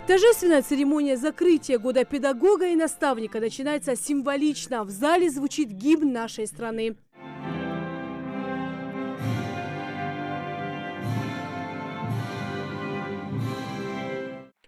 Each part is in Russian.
Торжественная церемония закрытия года педагога и наставника начинается символично. В зале звучит гимн нашей страны.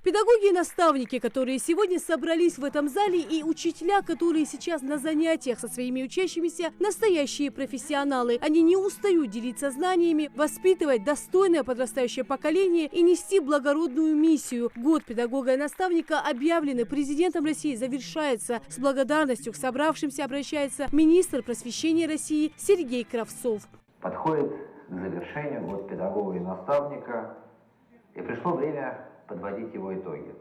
Педагоги и наставники, которые сегодня собрались в этом зале, и учителя, которые сейчас на занятиях со своими учащимися, настоящие профессионалы. Они не устают делиться знаниями, воспитывать достойное подрастающее поколение и нести благородную миссию. Год педагога и наставника, объявленный президентом России, завершается. С благодарностью к собравшимся обращается министр просвещения России Сергей Кравцов. Подходит к завершению год педагога и наставника, и пришло время подводить его итоги.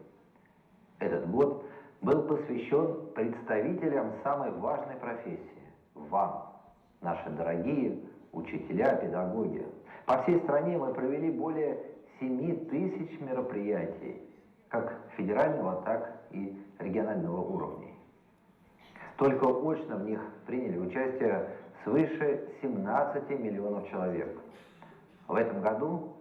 Этот год был посвящен представителям самой важной профессии – вам, наши дорогие учителя, педагоги. По всей стране мы провели более 7000 мероприятий, как федерального, так и регионального уровней. Только очно в них приняли участие свыше 17 миллионов человек. В этом году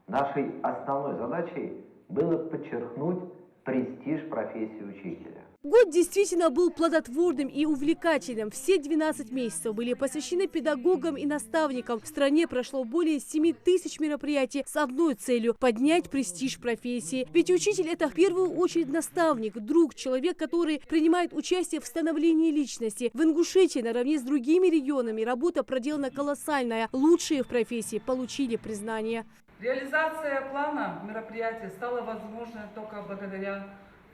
нашей основной задачей было подчеркнуть престиж профессии учителя. Год действительно был плодотворным и увлекательным. Все 12 месяцев были посвящены педагогам и наставникам. В стране прошло более 7000 мероприятий с одной целью – поднять престиж профессии. Ведь учитель – это в первую очередь наставник, друг, человек, который принимает участие в становлении личности. В Ингушетии наравне с другими регионами работа проделана колоссальная. Лучшие в профессии получили признание. Реализация плана мероприятия стала возможной только благодаря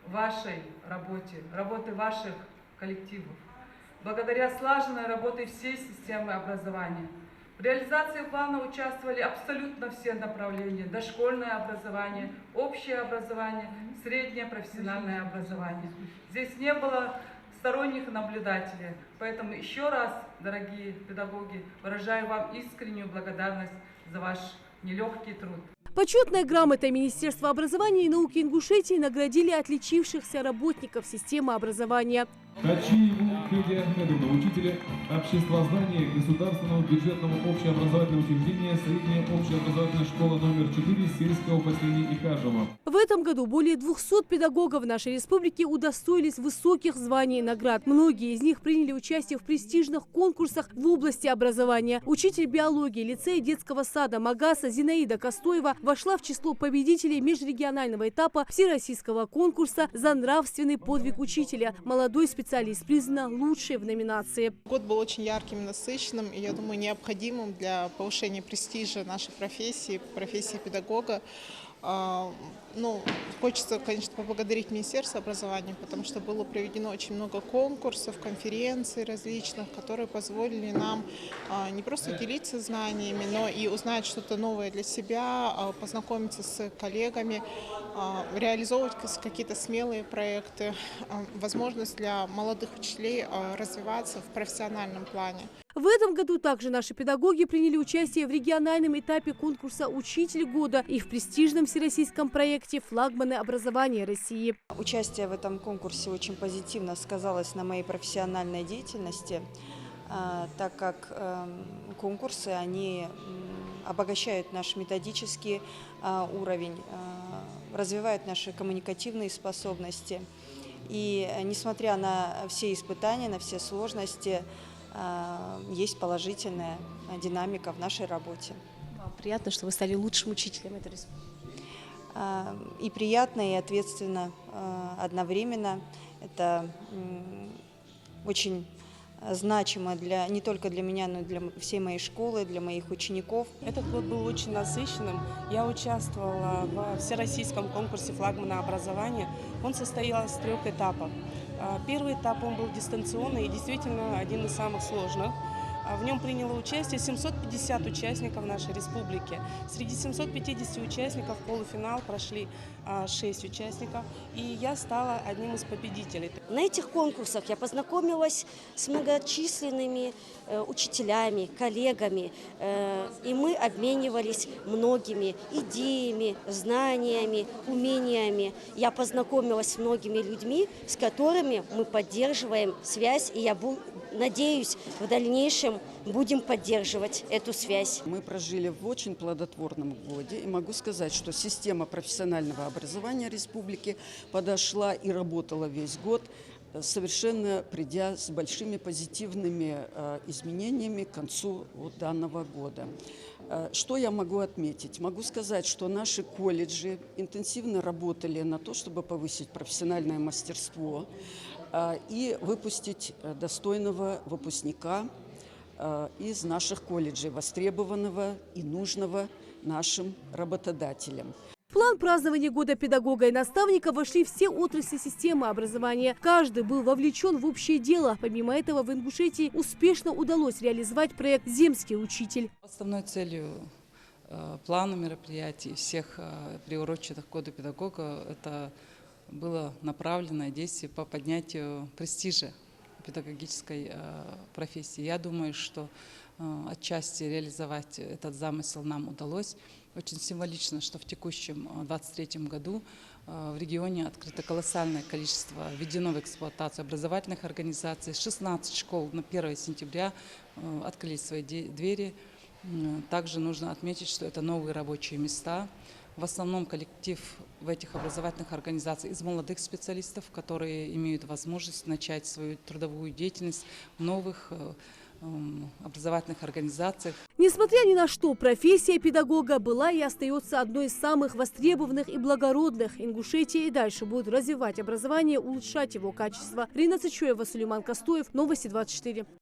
вашей работе ваших коллективов, благодаря слаженной работе всей системы образования. В реализации плана участвовали абсолютно все направления: дошкольное образование, общее образование, среднее профессиональное образование. Здесь не было сторонних наблюдателей, поэтому еще раз, дорогие педагоги, выражаю вам искреннюю благодарность за ваш нелегкий труд. Почетной грамотой Министерства образования и науки Ингушетии наградили отличившихся работников системы образования. Качиеву Федя Ахмедовна, учителя обществознания Государственного бюджетного общеобразовательного учреждения Средняя общеобразовательная школа номер 4 сельского поселения Икажево. В этом году более 200 педагогов нашей республики удостоились высоких званий и наград. Многие из них приняли участие в престижных конкурсах в области образования. Учитель биологии лицея детского сада Магаса Зинаида Костоева вошла в число победителей межрегионального этапа всероссийского конкурса за нравственный подвиг учителя. Молодой специалист признана лучшей в номинации. Год был очень ярким, насыщенным и, я думаю, необходимым для повышения престижа нашей профессии педагога. Хочется, конечно, поблагодарить Министерство образования, потому что было проведено очень много конкурсов, конференций различных, которые позволили нам не просто делиться знаниями, но и узнать что-то новое для себя, познакомиться с коллегами, реализовывать какие-то смелые проекты, возможность для молодых учителей развиваться в профессиональном плане. В этом году также наши педагоги приняли участие в региональном этапе конкурса «Учитель года» и в престижном всероссийском проекте «Флагманы образования России». Участие в этом конкурсе очень позитивно сказалось на моей профессиональной деятельности, так как конкурсы, они обогащают наш методический уровень, развивают наши коммуникативные способности. И несмотря на все испытания, на все сложности, есть положительная динамика в нашей работе. Приятно, что вы стали лучшим учителем этой республики. И приятно, и ответственно одновременно. Это очень значимо не только для меня, но и для всей моей школы, для моих учеников. Этот год был очень насыщенным. Я участвовала в всероссийском конкурсе «Флагмана образования». Он состоял из 3 этапов. Первый этап он был дистанционный и действительно один из самых сложных. В нем приняло участие 750 участников нашей республики. Среди 750 участников в полуфинал прошли 6 участников, и я стала одним из победителей. На этих конкурсах я познакомилась с многочисленными учителями, коллегами, и мы обменивались многими идеями, знаниями, умениями. Я познакомилась с многими людьми, с которыми мы поддерживаем связь, и я надеюсь, в дальнейшем будем поддерживать эту связь. Мы прожили в очень плодотворном годе, и могу сказать, что система профессионального образования республики подошла и работала весь год, совершенно придя с большими позитивными изменениями к концу данного года. Что я могу отметить? Могу сказать, что наши колледжи интенсивно работали на то, чтобы повысить профессиональное мастерство и выпустить достойного выпускника из наших колледжей, востребованного и нужного нашим работодателям. В план празднования Года педагога и наставника вошли все отрасли системы образования. Каждый был вовлечен в общее дело. Помимо этого, в Ингушетии успешно удалось реализовать проект «Земский учитель». Основной целью плана мероприятий всех приуроченных к Году педагога это было направленное действие по поднятию престижа педагогической профессии. Я думаю, что отчасти реализовать этот замысел нам удалось. Очень символично, что в текущем 2023 году в регионе открыто колоссальное количество введено в эксплуатацию образовательных организаций. 16 школ на 1 сентября открыли свои двери. Также нужно отметить, что это новые рабочие места. В основном коллектив в этих образовательных организациях из молодых специалистов, которые имеют возможность начать свою трудовую деятельность в новых образовательных организациях. Несмотря ни на что, профессия педагога была и остается одной из самых востребованных и благородных. Ингушетия и дальше будет развивать образование, улучшать его качество. Рина Цычуева, Сулейман Кастуев, Новости 24.